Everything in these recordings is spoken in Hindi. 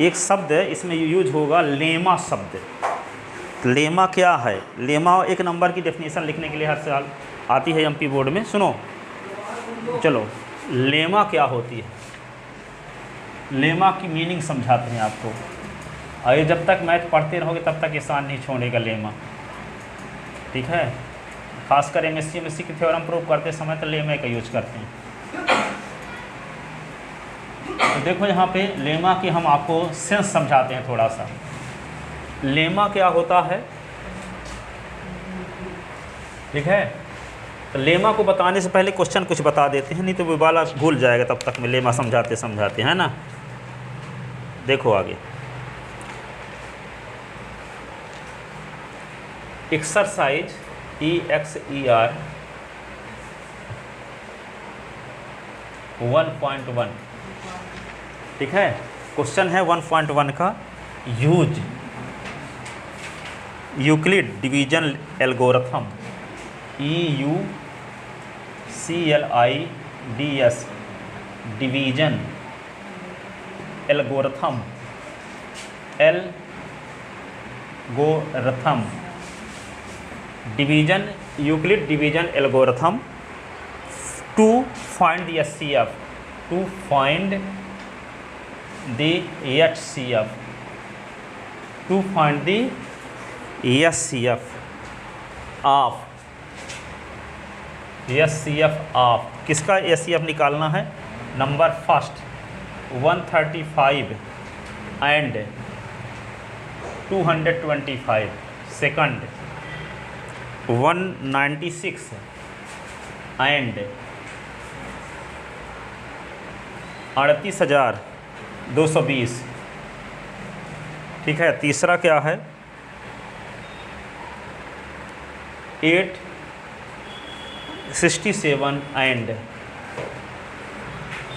एक शब्द इसमें यूज होगा लेमा शब्द। लेमा क्या है? लेमा एक नंबर की डेफिनेशन लिखने के लिए हर साल आती है एमपी बोर्ड में। सुनो, चलो लेमा क्या होती है, लेमा की मीनिंग समझाते हैं आपको। और ये जब तक मैथ पढ़ते रहोगे तब तक आसान नहीं छोड़ेगा लेमा, ठीक है। खासकर एमएससी की थ्योरम प्रूव करते समय तो लेमा का यूज करते हैं। तो देखो यहाँ पे लेमा की हम आपको सेंस समझाते हैं थोड़ा सा। लेमा क्या होता है, ठीक है। तो लेमा को बताने से पहले क्वेश्चन कुछ बता देते हैं, नहीं तो वो वाला भूल जाएगा तब तक में लेमा समझाते समझाते, है ना। देखो आगे, एक्सरसाइज EXER 1.1, ठीक है। क्वेश्चन है 1.1 का, use Euclid division algorithm, EUCLIDS division algorithm, algorithm division Euclid division algorithm to find the HCF, to find the HCF, to find the HCF of, HCF of किसका HCF निकालना है? Number first 135 and 225, second 196 and 38,220, ठीक है। तीसरा क्या है? 867 एंड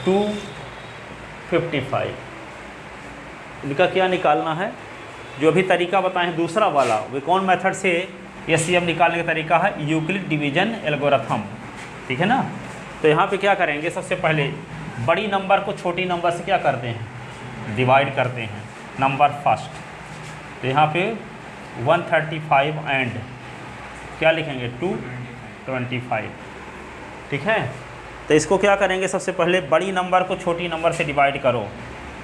255, इनका क्या निकालना है? जो अभी तरीका बताए हैं दूसरा वाला, वे कौन मेथड से HCF निकालने का तरीका है? यूक्लिड डिवीजन एल्गोरिथम, ठीक है ना। तो यहाँ पे क्या करेंगे, सबसे पहले बड़ी नंबर को छोटी नंबर से क्या करते हैं? डिवाइड करते हैं, नंबर फर्स्ट। तो यहाँ पे 135 एंड क्या लिखेंगे? 225, ठीक है। तो इसको क्या करेंगे, सबसे पहले बड़ी नंबर को छोटी नंबर से डिवाइड करो,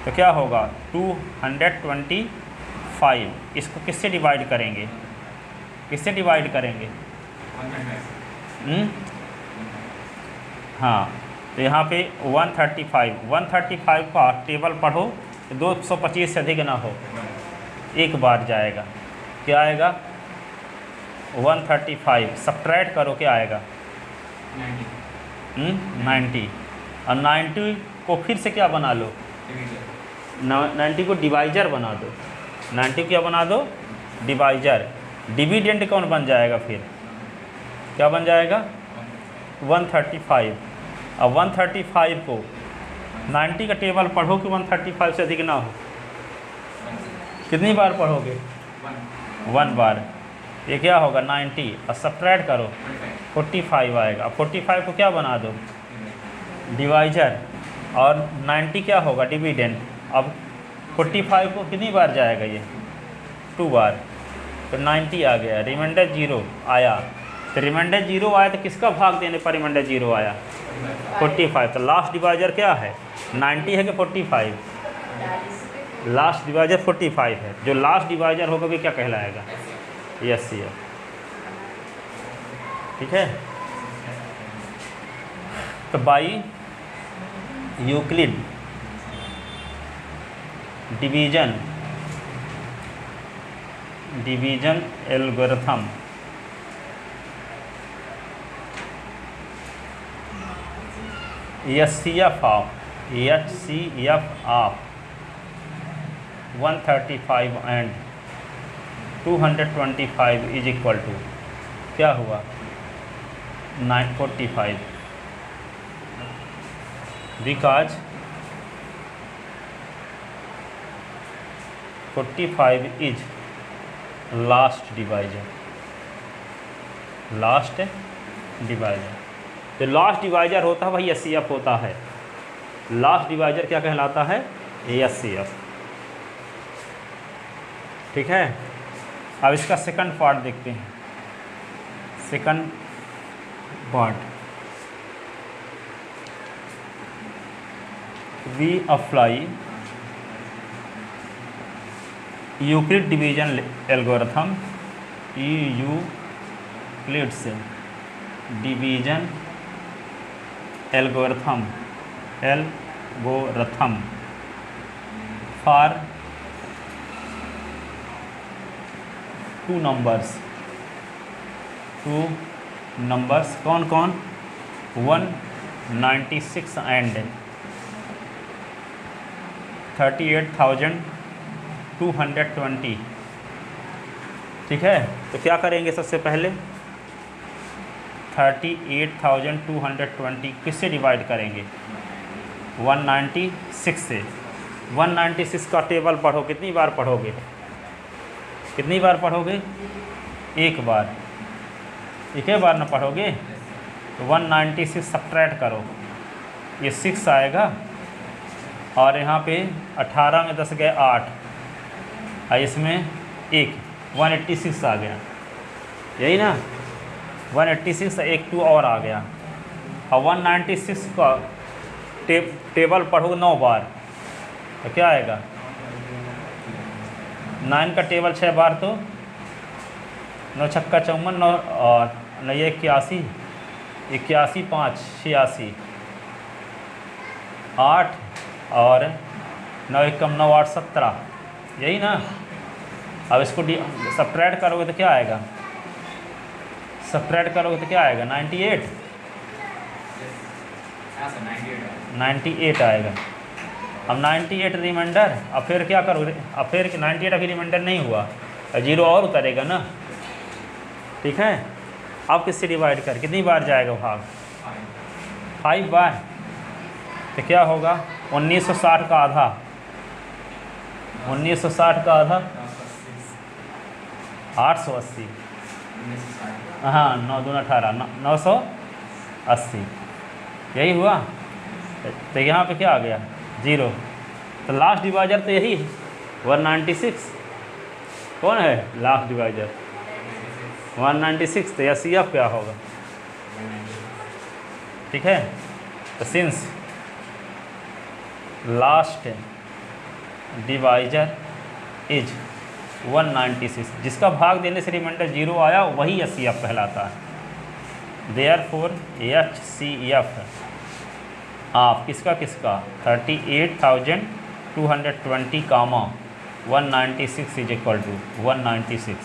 तो क्या होगा? 225। इसको किससे डिवाइड करेंगे? किससे डिवाइड करेंगे? हाँ, तो यहाँ पे 135 का टेबल पढ़ो, 225 से अधिक ना हो, एक बार जाएगा, क्या आएगा? 135 सब्ट्रैक्ट करो, क्या आएगा? 90। और 90 को फिर से क्या बना लो? 90 को डिवाइजर बना दो, 90 क्या बना दो? डिवाइजर। डिविडेंड कौन बन जाएगा फिर? क्या बन जाएगा? 135। अब 135 को 90 का टेबल पढ़ो कि 135 से अधिक ना हो। कितनी बार पढ़ोगे? 1 बार। ये क्या होगा? 90 और सब्ट्रैक्ट करो 45 आएगा। 45 को क्या बना दो? डिवाइजर। और 90 क्या होगा? डिविडेंड। अब 45 को कितनी बार जाएगा? ये 2 बार, तो 90 आ गया। रिमाइंडर 0 आया, तो रिमाइंडर 0 आया तो किसका भाग देने पर रिमाइंडर 0 आया? 45। तो लास्ट डिवाइजर क्या है? 90 है कि 45? लास्ट डिवाइजर 45 है। जो लास्ट डिवाइजर होगा भी क्या कहलाएगा? HCF, ठीक है। तो by Euclid division algorithm HCF of 135 and 225 is equal to क्या हुआ? 945, because 45 is last divisor. Last divisor, तो लास्ट डिवाइजर होता है वही HCF होता है। लास्ट डिवाइजर क्या कहलाता है? HCF। ठीक है। अब इसका सेकंड पार्ट देखते हैं। Second part, we apply Euclid division algorithm, Euclid's division algorithm for two numbers कौन कौन, 196 एंड 38,220। ठीक है, तो क्या करेंगे सबसे पहले 38,220 किससे डिवाइड करेंगे, 196 से। 196 का टेबल पढ़ो, कितनी बार पढ़ोगे, कितनी बार पढ़ोगे, एक बार, एक ही बार ना पढ़ोगे। तो 196 सब्ट्रैक्ट करो, ये 6 आएगा और यहाँ पे 18 में 10 गए 8 और इसमें 1, 186 आ गया, यही ना, 186 एक 2 और आ गया। और 196 का टेबल पढ़ोगे 9 बार तो क्या आएगा, 9 का टेबल 6 बार तो 9 छक्का 54, 9 और 9 81, 81 5 86, 8 और 9 एकम 9 8 17, यही ना। अब इसको सब्ट्रैक्ट करोगे तो क्या आएगा, सब्ट्रैक्ट करोगे तो क्या आएगा, 98 आएगा। अब 98 रिमाइंडर, अब फिर क्या करोगे, अब फिर 98 अभी रिमाइंडर नहीं हुआ, 0 और उतरेगा ना, ठीक है। अब किससे डिवाइड कर, कितनी बार जाएगा भाग, 5 बार। तो क्या होगा, 1960 का आधा, 1960 का आधा 880, हाँ 9 दूना 18, 980, यही हुआ। तो यहाँ पे क्या आ गया, 0। तो लास्ट डिवाइजर तो यही है, 196 कौन है लास्ट डिवाइजर, 196। तो HCF क्या होगा, ठीक है। तो सिंस लास्ट डिवाइजर इज 196, जिसका भाग देने से रिमाइंडर 0 आया वही HCF कहलाता है। देयरफॉर HCF ऑफ किसका किसका, 38,220 कामा 196 इज इक्वल टू 196,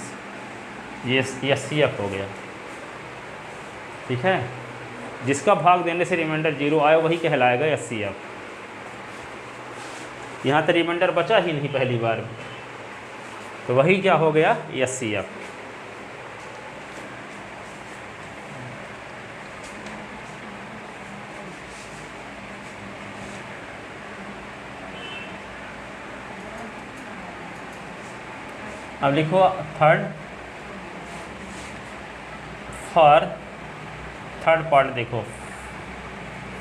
ये HCF हो गया, ठीक है। जिसका भाग देने से रिमाइंडर 0 आया वही कहलाएगा HCF। यहाँ तो रिमाइंडर बचा ही नहीं पहली बार में, तो वही क्या हो गया, HCF। अब लिखो थर्ड पार्ट देखो,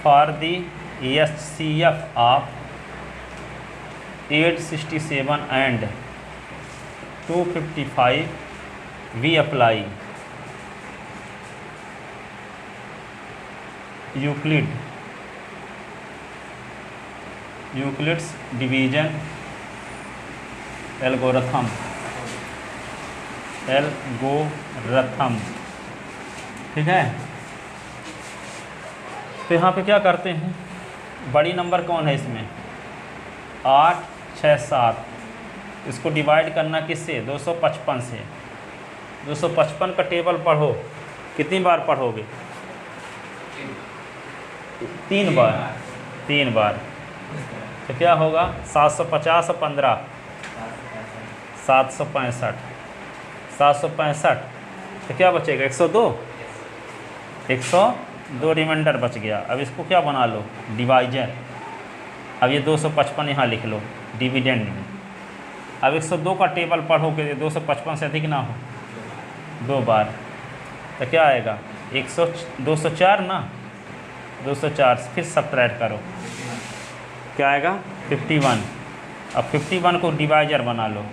for the HCF of 867 and 255 we apply Euclid's division algorithm, ठीक है। तो यहाँ पे क्या करते हैं, बड़ी नंबर कौन है इसमें, 8 6 7, इसको डिवाइड करना किससे, 255 से। 255 का टेबल पढ़ो, कितनी बार पढ़ोगे, 3 बार, 3 बार। तो क्या होगा, 750 और 15 765, 765। तो क्या बचेगा, 102, 102 रिमाइंडर बच गया। अब इसको क्या बना लो, डिवाइजर। अब ये 255 यहाँ लिख लो डिविडेंड में। अब 102 का टेबल पढ़ोगे, 255 से अधिक ना हो 2 बार, तो क्या आएगा, 204 ना, 204 फिर सब्ट्रैक्ट करो, क्या आएगा, 51। अब 51 को डिवाइजर बना लो,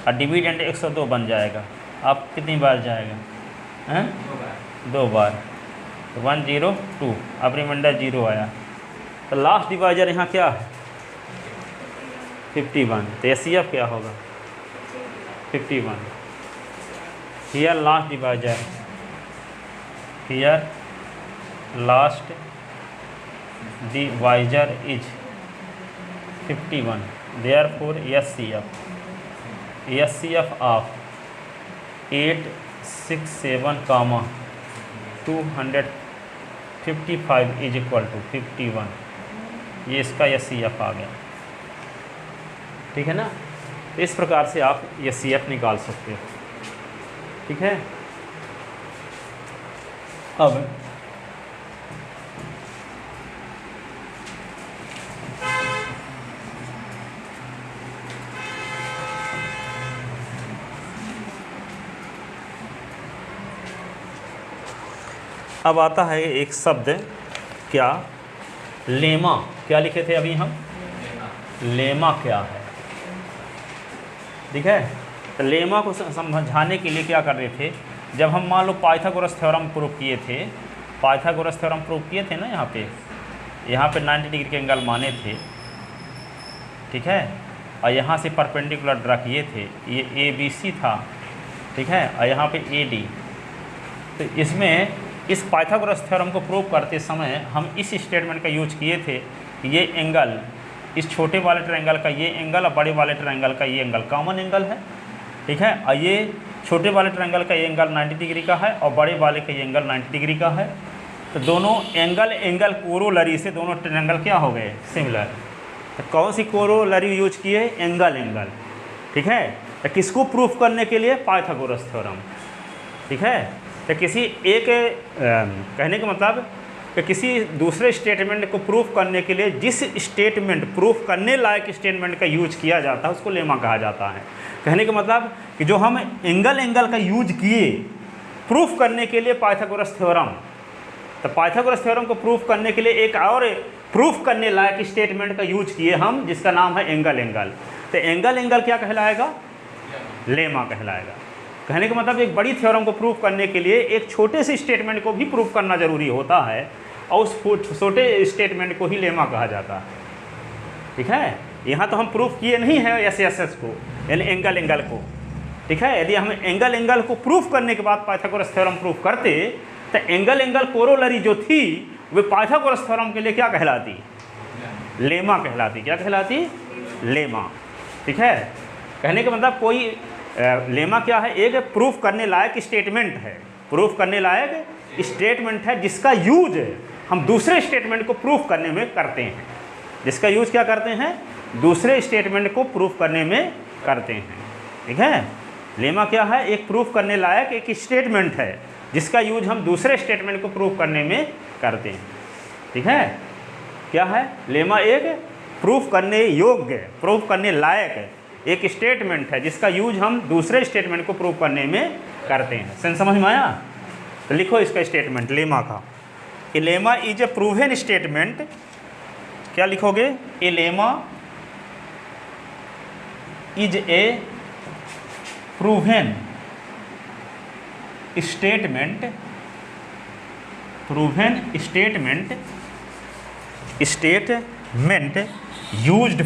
और डिविडेंड 102 बन जाएगा। अब कितनी बार जाएगा हैं? 2 बार। तो 102, अब रिमाइंडर 0 आया। तो लास्ट डिवाइजर यहाँ क्या है? 51। तो एचसीएफ क्या होगा? 51। Here last divisor, here last divisor is 51, therefore SCF of 867, 255 is equal to 51। ये इसका SCF आ गया, ठीक है ना। तो इस प्रकार से आप SCF निकाल सकते हो, ठीक है। अब आता है एक शब्द, क्या? लेमा। क्या लिखे थे अभी हम? लेमा क्या है, ठीक है। तो लेमा को समझाने के लिए क्या कर रहे थे, जब हम मान लो पाइथागोरस थ्योरम प्रूव किए थे, पाइथागोरस थ्योरम प्रूव किए थे ना, यहाँ पे 90 डिग्री के एंगल माने थे, ठीक है। और यहाँ से परपेंडिकुलर ड्रा किए थे, ये ABC था, ठीक है, और यहाँ पे AD। तो इसमें इस पाइथागोरस थ्योरम को प्रूव करते समय हम इस स्टेटमेंट का यूज किए थे कि ये एंगल, इस छोटे वाले ट्रायंगल का ये एंगल और बड़े वाले ट्रायंगल का ये एंगल कॉमन एंगल है, ठीक है। और ये छोटे वाले ट्रायंगल का ये एंगल 90 डिग्री का है और बड़े वाले का ये एंगल 90 डिग्री का है। तो दोनों एंगल कोरोलरी से दोनों ट्रायंगल क्या हो गए? सिमिलर। तो कौन सी कोरोलरी यूज किए? एंगल, ठीक है। तो किसको प्रूफ करने के लिए? पाइथागोरस थ्योरम, ठीक है। तो किसी एक कहने का मतलब कि किसी दूसरे स्टेटमेंट को प्रूफ करने के लिए जिस स्टेटमेंट प्रूफ करने लायक स्टेटमेंट का यूज किया जाता है उसको लेमा कहा जाता है। कहने का मतलब कि जो हम एंगल का यूज किए प्रूफ करने के लिए पाइथागोरस थ्योरम, तो पाइथागोरस थ्योरम को प्रूफ करने के लिए एक और प्रूफ करने लायक स्टेटमेंट का यूज किए हम, जिसका नाम है एंगल। तो एंगल क्या कहलाएगा? लेमा कहलाएगा। कहने का मतलब एक बड़ी थ्योरम को प्रूफ करने के लिए एक छोटे से स्टेटमेंट को भी प्रूफ करना जरूरी होता है, और उस छोटे स्टेटमेंट को ही लेमा कहा जाता है, ठीक है। यहाँ तो हम प्रूफ किए नहीं हैं एस को, यानी एंगल को, ठीक है। यदि हम एंगल को प्रूफ करने के बाद पाइथागोरस थ्योरम प्रूफ करते तो एंगल कोरोलरी जो थी वे पाइथागोरस थ्योरम के लिए क्या कहलाती? लेमा कहलाती। क्या कहलाती? लेमा, ठीक है। कहने का मतलब कोई लेमा क्या है? एक प्रूफ करने लायक स्टेटमेंट है, प्रूफ करने लायक स्टेटमेंट है जिसका यूज हम दूसरे स्टेटमेंट को प्रूफ करने में करते हैं। जिसका यूज क्या करते हैं? दूसरे स्टेटमेंट को प्रूफ करने में करते हैं, ठीक है। लेमा क्या है? एक प्रूफ करने लायक एक स्टेटमेंट है जिसका यूज हम दूसरे स्टेटमेंट को प्रूफ करने में करते हैं, ठीक है। क्या है? लेमा एक प्रूफ करने योग्य, प्रूफ करने लायक एक स्टेटमेंट है जिसका यूज हम दूसरे स्टेटमेंट को प्रूव करने में करते हैं। सेंस समझ में आया? तो लिखो इसका स्टेटमेंट लेमा का। A lemma is a proven statement. क्या लिखोगे? A lemma is a proven statement, proven statement used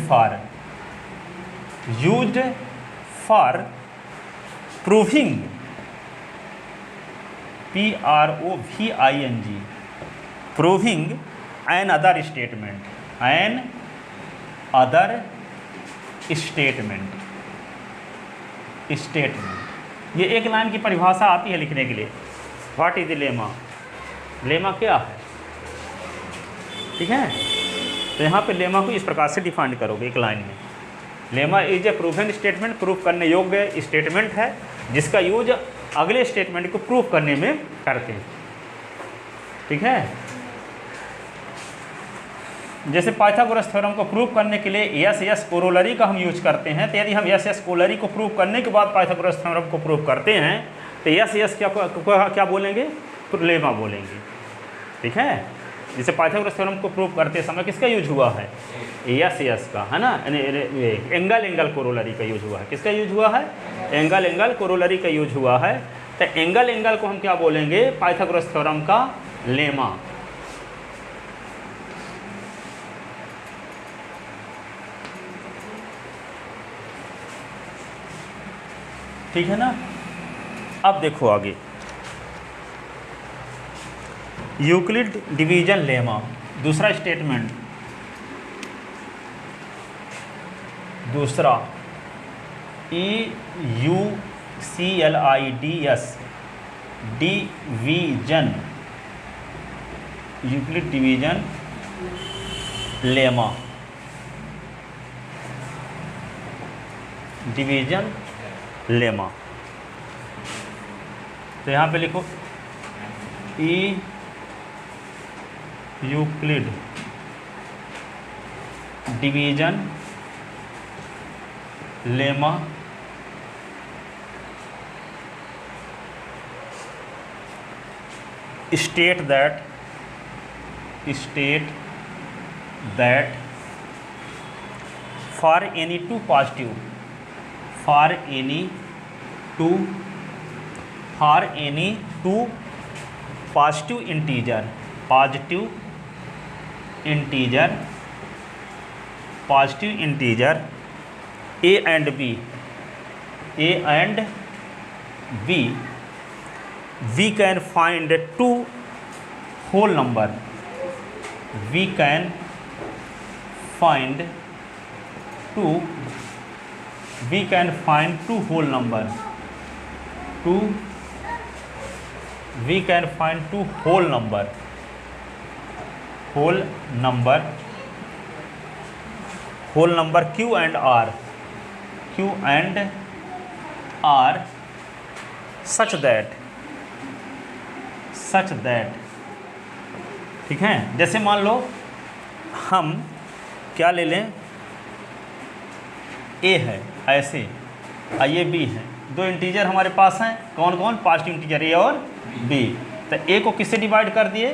for proving PROVING proving an other statement. ये एक लाइन की परिभाषा आती है लिखने के लिए। What is the lemma? Lemma क्या है, ठीक है। तो यहाँ पे लेमा को इस प्रकार से डिफाइन करोगे एक लाइन में। Lemma is a proven statement, proof करने योग्य स्टेटमेंट है जिसका यूज अगले स्टेटमेंट को प्रूफ करने में करते हैं, ठीक है। जैसे पाइथागोरस थ्योरम को प्रूव करने के लिए यस कोरोलरी का हम यूज करते हैं। तो यदि हम यस कोरोलरी को प्रूव करने के बाद पाइथागोरस थ्योरम को प्रूव करते हैं तो यस क्या बोलेंगे? तो लेमा बोलेंगे, ठीक है। जिसे पाइथागोरस थ्योरम को प्रूव करते समय किसका यूज हुआ है, यस यस का, है ना, एंगल एंगल कोरोलरी का यूज हुआ है। किसका यूज हुआ है, एंगल एंगल कोरोलरी का यूज हुआ है। तो एंगल एंगल को हम क्या बोलेंगे, पाइथागोरस थ्योरम का लेमा। ठीक है ना। अब देखो आगे, यूक्लिड डिवीजन लेमा, दूसरा स्टेटमेंट, दूसरा EUCLIDS division, Euclid division lemma, division lemma. तो यहाँ पे लिखो Euclid division lemma state that for any two positive integer a and b we can find two whole number, we can find two whole number, q and r such that ठीक है। जैसे मान लो हम क्या ले लें, a है ऐसे, ये b है, दो इंटीजर हमारे पास हैं, कौन कौन, पॉजिटिव इंटीजर a और b। तो a को किससे डिवाइड कर दिए,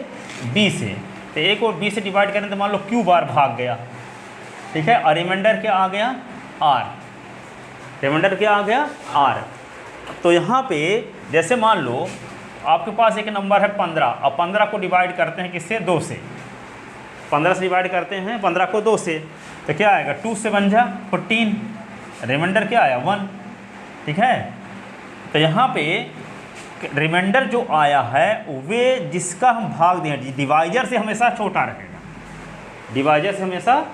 b से। तो a को b से डिवाइड करें तो मान लो q बार भाग गया, ठीक है, और रिमाइंडर क्या आ गया, r, रिमाइंडर क्या आ गया, r। तो यहाँ पे जैसे मान लो आपके पास एक नंबर है 15, और 15 को डिवाइड करते हैं किससे, 2 से, 15 से डिवाइड करते हैं 15 को 2 से, तो क्या आएगा, 2 से बन जा 14, रिमाइंडर क्या आया 1, ठीक है। तो यहाँ पे रिमाइंडर जो आया है वे जिसका हम भाग दें, डिवाइजर से हमेशा छोटा रहेगा, डिवाइजर से हमेशा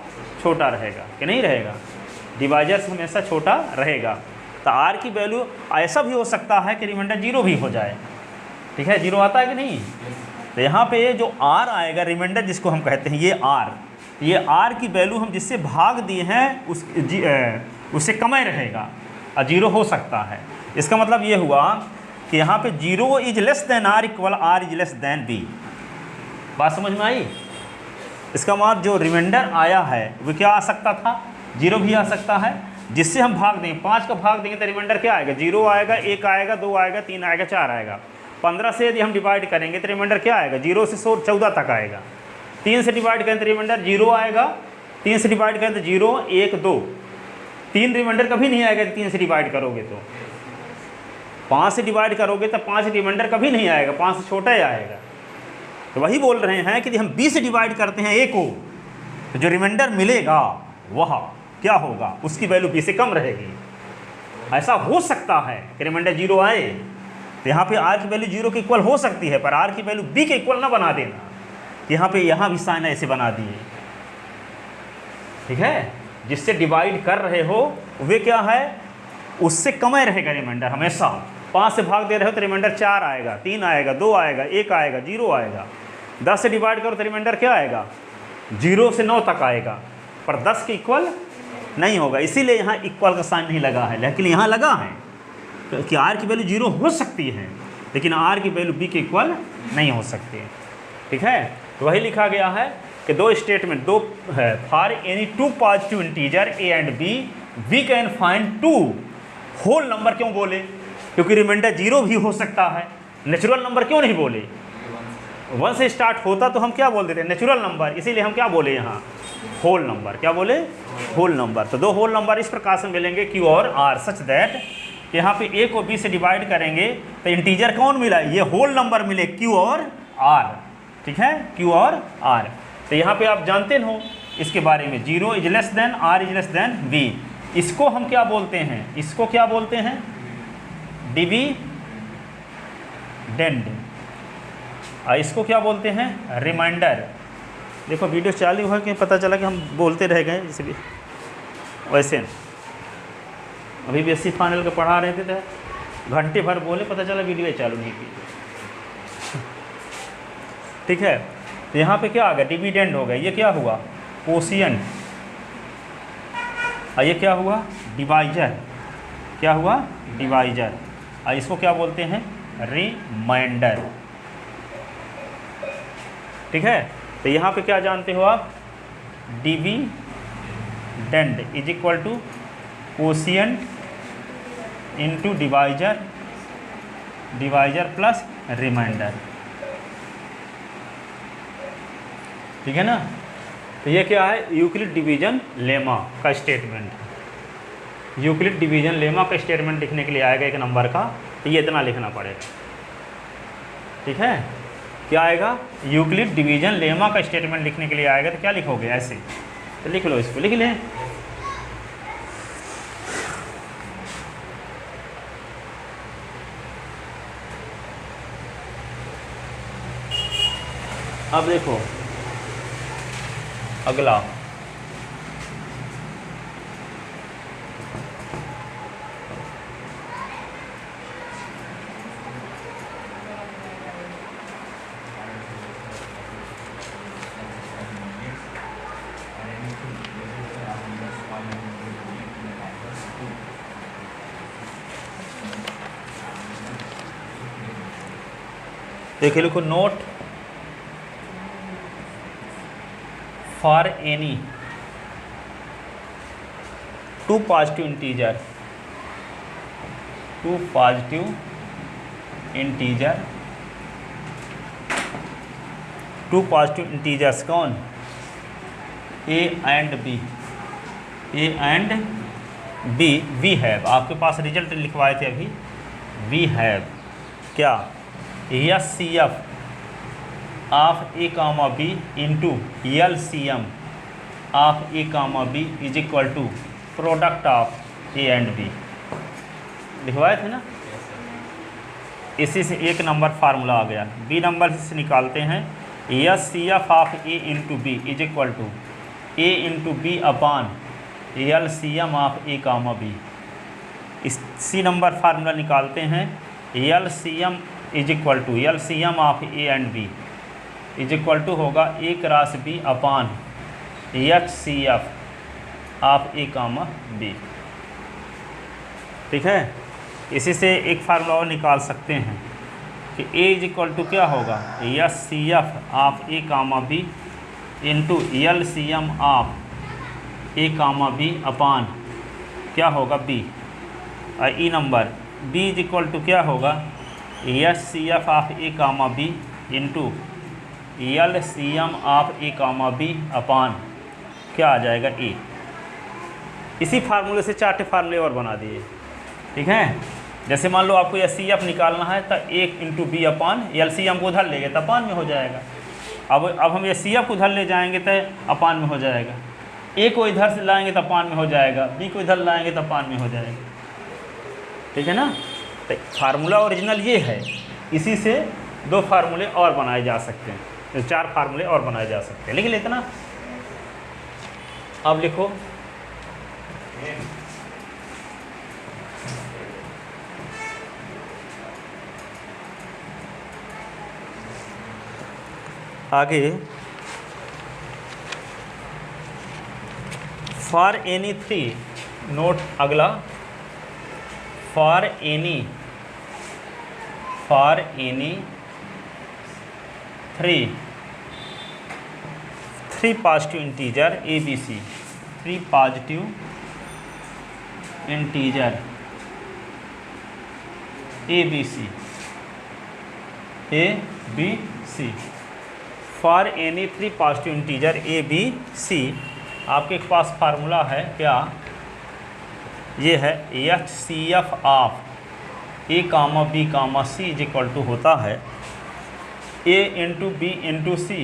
छोटा रहेगा कि नहीं रहेगा, डिवाइजर से हमेशा छोटा रहेगा। तो r की वैल्यू ऐसा भी हो सकता है कि रिमाइंडर 0 भी हो जाए, ठीक है, 0 आता है कि नहीं। तो यहाँ पे जो r आएगा, रिमाइंडर जिसको हम कहते हैं, ये r की वैल्यू हम जिससे भाग दिए हैं उससे कम ही रहेगा और 0 हो सकता है। इसका मतलब ये हुआ कि यहाँ पे 0 is less than r equal r is less than b। बात समझ में आई। इसका मतलब जो रिमाइंडर आया है वो क्या आ सकता था, 0 भी आ सकता है, जिससे हम भाग देंगे, 5 का भाग देंगे तो रिमाइंडर क्या आएगा, 0 आएगा, 1 आएगा, 2 आएगा, 3 आएगा, 4 आएगा। 15 से यदि हम डिवाइड करेंगे तो रिमाइंडर क्या आएगा, 0 से 14 तक आएगा। 3 से डिवाइड करें तो रिमाइंडर 0 आएगा, 3 से डिवाइड करें तो 0, 1, 2, 3 रिमाइंडर कभी नहीं आएगा 3 से डिवाइड करोगे तो। 5 से डिवाइड करोगे तो 5 रिमाइंडर कभी नहीं आएगा, 5 से छोटा ही आएगा। तो वही बोल रहे हैं कि यदि हम 20 से डिवाइड करते हैं a को, तो जो रिमाइंडर मिलेगा वह क्या होगा, उसकी वैल्यू b से कम रहेगी। ऐसा हो सकता है कि रिमाइंडर 0 आए, तो यहाँ पे r की वैल्यू 0 के इक्वल हो सकती है, पर r की वैल्यू b के इक्वल ना बना देना। यहाँ पे यहाँ भी साइन ऐसे बना दिए, ठीक है, जिससे डिवाइड कर रहे हो वे क्या है, उससे कम ही रहेगा रिमाइंडर हमेशा। 5 से भाग दे रहे हो तो रिमाइंडर 4 आएगा, 3 आएगा, 2 आएगा, 1 आएगा, 0 आएगा। 10 से डिवाइड करो तो रिमाइंडर क्या आएगा, 0 से 9 तक आएगा, पर 10 के इक्वल नहीं होगा। इसीलिए यहाँ इक्वल का साइन नहीं लगा है, लेकिन यहाँ लगा है कि r की वैल्यू 0 हो सकती है, लेकिन r की वैल्यू b के इक्वल नहीं हो सकती है, ठीक है। तो वही लिखा गया है कि दो स्टेटमेंट, दो है, for any two positive integer a and b we can find two whole number. क्यों बोले, क्योंकि रिमाइंडर 0 भी हो सकता है, नेचुरल नंबर क्यों नहीं बोले, 1 से स्टार्ट होता तो हम क्या बोल देते हैं, नेचुरल नंबर, इसीलिए हम क्या बोले यहाँ, होल नंबर। क्या बोले, होल नंबर। तो 2 होल नंबर इस प्रकार से मिलेंगे Q और R, सच दैट यहाँ पे A को B से डिवाइड करेंगे तो इंटीजर कौन मिला, ये होल नंबर मिले Q और R, ठीक है, Q और R। तो यहाँ पे आप जानते हो इसके बारे में, 0 is less than R is less than V। इसको हम क्या बोलते हैं, इसको क्या बोलते हैं, डिविडेंड, और इसको क्या बोलते हैं, रिमाइंडर। देखो वीडियो चालू है कि पता चला कि हम बोलते रह गए, जैसे भी वैसे अभी भी 80 फाइनल के पढ़ा रहे थे तो घंटे भर बोले, पता चला वीडियो चालू नहीं की। ठीक है, तो यहाँ पे क्या आ गया, डिविडेंड हो गया, ये क्या हुआ, कोशिएंट, और ये क्या हुआ, डिवाइजर, क्या हुआ, डिवाइजर, और इसको क्या बोलते हैं, रिमाइंडर। ठीक है, तो यहाँ पे क्या जानते हो आप, dividend is equal to quotient into divisor, divisor plus remainder. ठीक है ना, तो ये क्या है, यूक्लिड डिवीजन लेमा का स्टेटमेंट। यूक्लिड डिवीजन लेमा का स्टेटमेंट लिखने के लिए आएगा एक नंबर का, तो ये इतना लिखना पड़ेगा। ठीक है, क्या आएगा, यूक्लिड डिवीजन लेमा का स्टेटमेंट लिखने के लिए आएगा, तो क्या लिखोगे, ऐसे, तो लिख लो, इसको लिख लें। अब देखो अगला, देखिए, लिखो note for any 2 positive integer, 2 positive integer, 2 positive integers कौन, A and B, A and B, we have, आपके पास रिजल्ट लिखवाए थे अभी, वी हैव क्या, HCF of A comma B into LCM of A comma B is equal to product of A and B, लिखवाए थे ना। इसी से एक नंबर फार्मूला आ गया, B नंबर से निकालते हैं, HCF of A into B is equal to A into B upon LCM of A comma B। इसी नंबर फार्मूला निकालते हैं, LCM is equal to LCM of A and B is equal to होगा A cross B upon HCF of A comma B। ठीक है, इसी से एक फार्मूला और निकाल सकते हैं कि A इज इक्वल टू क्या होगा, HCF of A comma B into LCM of A comma B upon क्या होगा B, और ई number B is equal to क्या होगा, HCF of A comma B into LCM of A comma B upon क्या आ जाएगा A। इसी फार्मूले से 4 फार्मूले और बना दिए। ठीक है, जैसे मान लो आपको HCF निकालना है तो 1 इंटू B अपॉन LCM को उधर लेंगे तो अपान में हो जाएगा। अब हम HCF को उधर ले जाएंगे तो अपान में हो जाएगा, A को इधर से लाएंगे तो अपान में हो जाएगा, B को इधर लाएंगे तो अपान में हो जाएगा। ठीक है ना, तो फार्मूला ओरिजिनल ये है, इसी से 2 फार्मूले और बनाए जा सकते हैं, तो 4 फार्मूले और बनाए जा सकते हैं। लेकिन इतना अब लिखो, आगे फॉर एनी 3, नोट अगला, for any 3 positive integer ABC, 3 positive integer ABC, for any 3 positive integer A B C, आपके पास फार्मूला है क्या, ये है H C F of A comma B comma C is equal to होता है A into B into C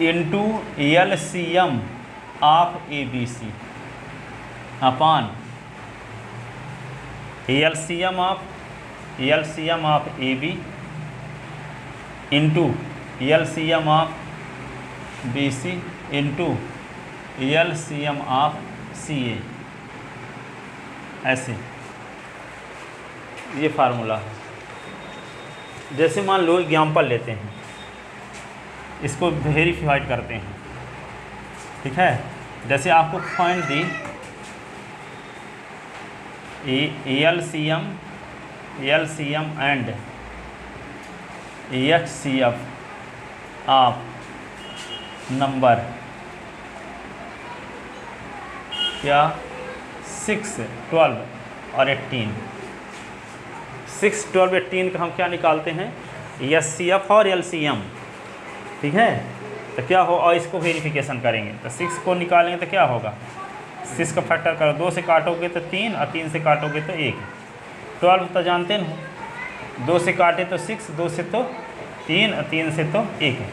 into L C M of A B C upon L C M of A B into L C M of B C into L C M of C A, ऐसे ये फार्मूला है। जैसे मान लो एग्जाम्पल लेते हैं, इसको वेरीफाइड करते हैं, ठीक है। जैसे आपको find the L C M and H C F of number क्या 6, 12 और 18। 6, 12, 18 का हम क्या निकालते हैं, एच सी एफ और एल सी एम, ठीक है। तो क्या हो, और इसको वेरिफिकेशन करेंगे तो 6 को निकालेंगे तो क्या होगा, 6 का फैक्टर करो, 2 से काटोगे तो 3 और 3 से काटोगे तो 1। 12 तो जानते हो, 2 से काटे तो 6, 2 से तो 3 और 3 से तो 1 है।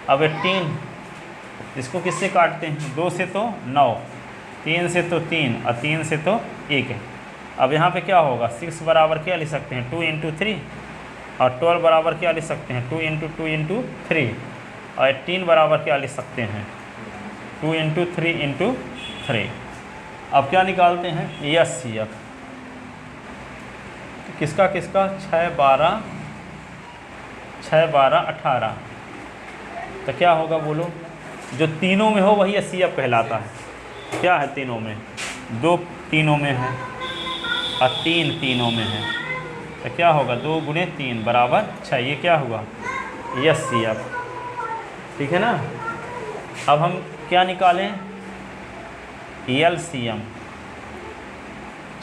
अब 18 इसको किससे काटते हैं, 2 से तो 9, 3 से तो 3 और 3 से तो 1 है। अब यहाँ पे क्या होगा, 6 बराबर क्या लिख सकते हैं 2 इंटू 3 और 12 बराबर क्या लिख सकते हैं 2 इंटू 2 इंटू 3 और 18 बराबर क्या लिख सकते हैं 2 इंटू 3 इंटू 3। अब क्या निकालते हैं एच सी एफ, किसका 6, 12, 18। तो क्या होगा बोलो, जो तीनों में हो वही एच सी एफ कहलाता है। क्या है तीनों में, 2 तीनों में है और 3 तीनों में है, तो क्या होगा 2 गुणे 3 बराबर 6। ये क्या हुआ एच सी एफ, ठीक है ना। अब हम क्या निकालें, एल सी एम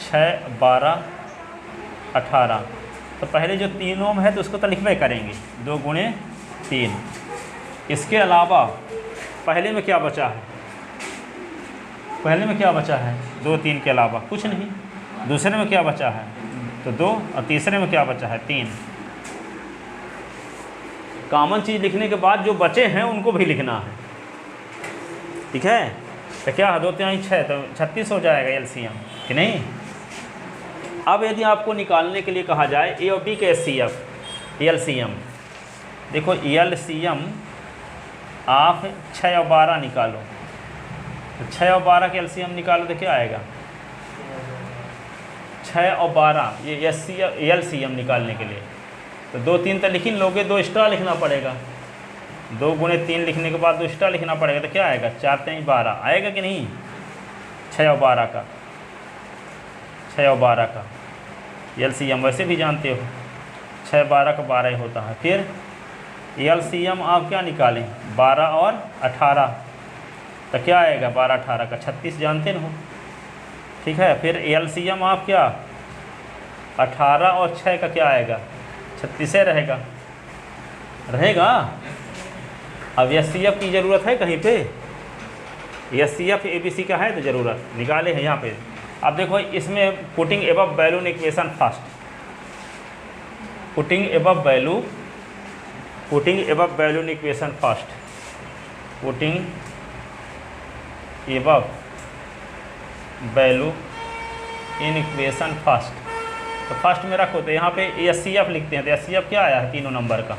6, 12, 18। तो पहले जो तीनों में है तो उसको तो लिखवे करेंगे 2 गुणे 3। इसके अलावा पहले में क्या बचा है, पहले में क्या बचा है 2, 3 के अलावा कुछ नहीं। दूसरे में क्या बचा है तो 2 और तीसरे में क्या बचा है 3। कॉमन चीज़ लिखने के बाद जो बचे हैं उनको भी लिखना है, ठीक है। तो क्या है 2, 3, 6 तो 36 हो जाएगा एलसीएम कि नहीं। अब यदि आपको निकालने के लिए कहा जाए ए और बी के एलसीएम, देखो एलसीएम आप 6 और 12 निकालो, तो 6 और 12 के एलसीएम निकालो तो क्या आएगा 6 और 12, ये एलसीएम निकालने के लिए तो 2, 3 तो लिख ही लोगे, 2 एक्स्ट्रा लिखना पड़ेगा। 2 गुणे 3 लिखने के बाद 2 एक्स्ट्रा लिखना पड़ेगा, तो क्या आएगा 4, 3, 12 आएगा कि नहीं। 6 और 12 का, 6 और 12 का एलसीएम वैसे भी जानते हो 6, 12 का 12 ही होता है। फिर एलसीएम आप क्या निकालें 12 और 18, तो क्या आएगा 12, 18 का 36 जानते हो, ठीक है। फिर एलसीएम आप क्या 18 और 6 का क्या आएगा 36 रहेगा, रहेगा। अब एचसीएफ की ज़रूरत है कहीं पे, एचसीएफ एबीसी का है तो ज़रूरत निकाले हैं यहाँ पे। अब देखो इसमें putting above value in equation first, putting above value in equation first, putting above value in equation first. तो फर्स्ट में रखो तो यहाँ पे एचसीएफ लिखते हैं, तो एचसीएफ क्या आया है तीनों नंबर का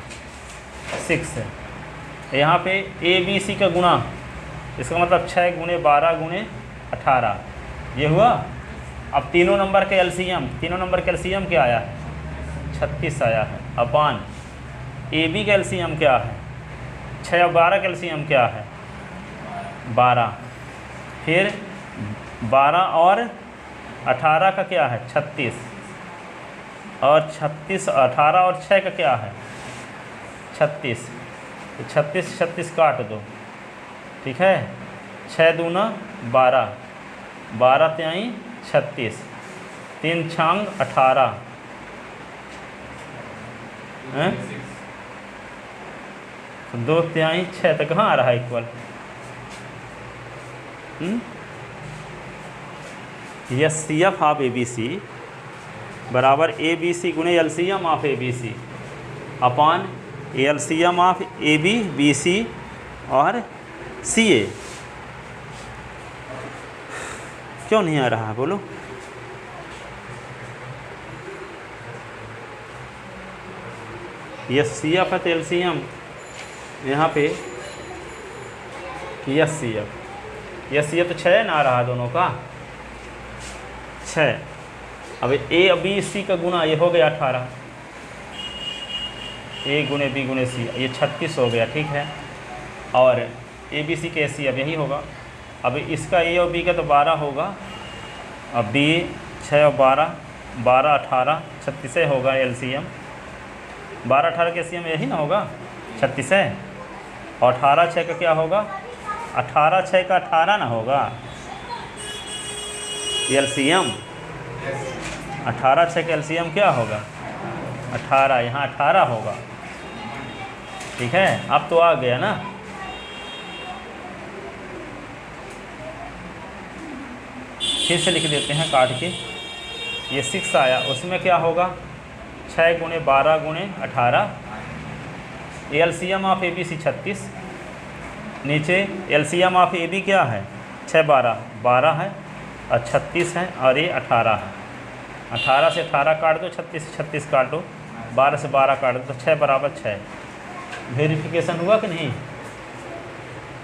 6 है। यहाँ पे ए बी सी का गुणा, इसका मतलब 6 गुणे 12 गुणे 18 ये हुआ। अब तीनों नंबर के एलसीएम, तीनों नंबर के एलसीएम क्या आया है 36 आया है, अपान ए बी का एलसीएम क्या है 6 और 12 का एलसीएम क्या है 12, फिर 12 और 18 का क्या है 36, और 36 18 और 6 का क्या है 36, तो 36 36 काट दो, ठीक है। 6 दूना 12, 12 त्याई 36, 3 छांग 18 हैं तो 2/3 6 तो कहाँ आ रहा है इक्वल? एचसीएफ ऑफ एबीसी बराबर एबीसी गुणे LCM of ABC upon LCM of AB BC और सीए। क्यों नहीं आ रहा है बोलो? एचसीएफ है तो एलसीएम यहाँ पे एचसीएफ तो 6 ना आ रहा दोनों का 6। अब ए बी सी का गुना ये हो गया 18, ए गुने बी गुने सी ये 36 हो गया, ठीक है। और ए बी सी के सी अब यही होगा। अब इसका ए और बी का तो 12 होगा, अब बी 6 और 12 12 18 36 होगा एलसीएम। 12 18 के एलसीएम यही ना होगा 36 है। और 18 6 का क्या होगा? 18 6 का 18 ना होगा एलसीएम। 18 6 का एलसीएम क्या होगा? 18, यहाँ 18 होगा, ठीक है। अब तो आ गया ना। फिर से लिख देते हैं काट के। ये 6 आया, उसमें क्या होगा? 6 गुणे 12 गुणे 18 LCM of A B C 36। नीचे एलसीएम ऑफ ए बी क्या है? 6 12 है और 36 है और ये 18 है। 18 से 18 काट दो, 36 से 36 काट दो, 12 से 12 काट दो, तो 6 बराबर 6। वेरिफिकेशन हुआ कि नहीं?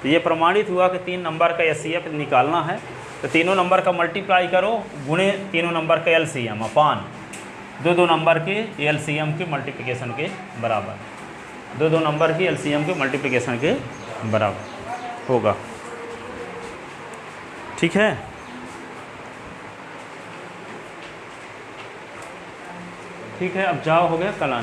तो ये प्रमाणित हुआ कि 3 नंबर का एचसीएफ निकालना है तो तीनों नंबर का मल्टीप्लाई करो गुणे तीनों नंबर का एलसीएम अपान 2 नंबर के एलसीएम के मल्टीप्लिकेशन के बराबर। 2 नंबर की एलसीएम के मल्टीप्लिकेशन के बराबर होगा, ठीक है। ठीक है, अब जाओ, हो गया, कल आना।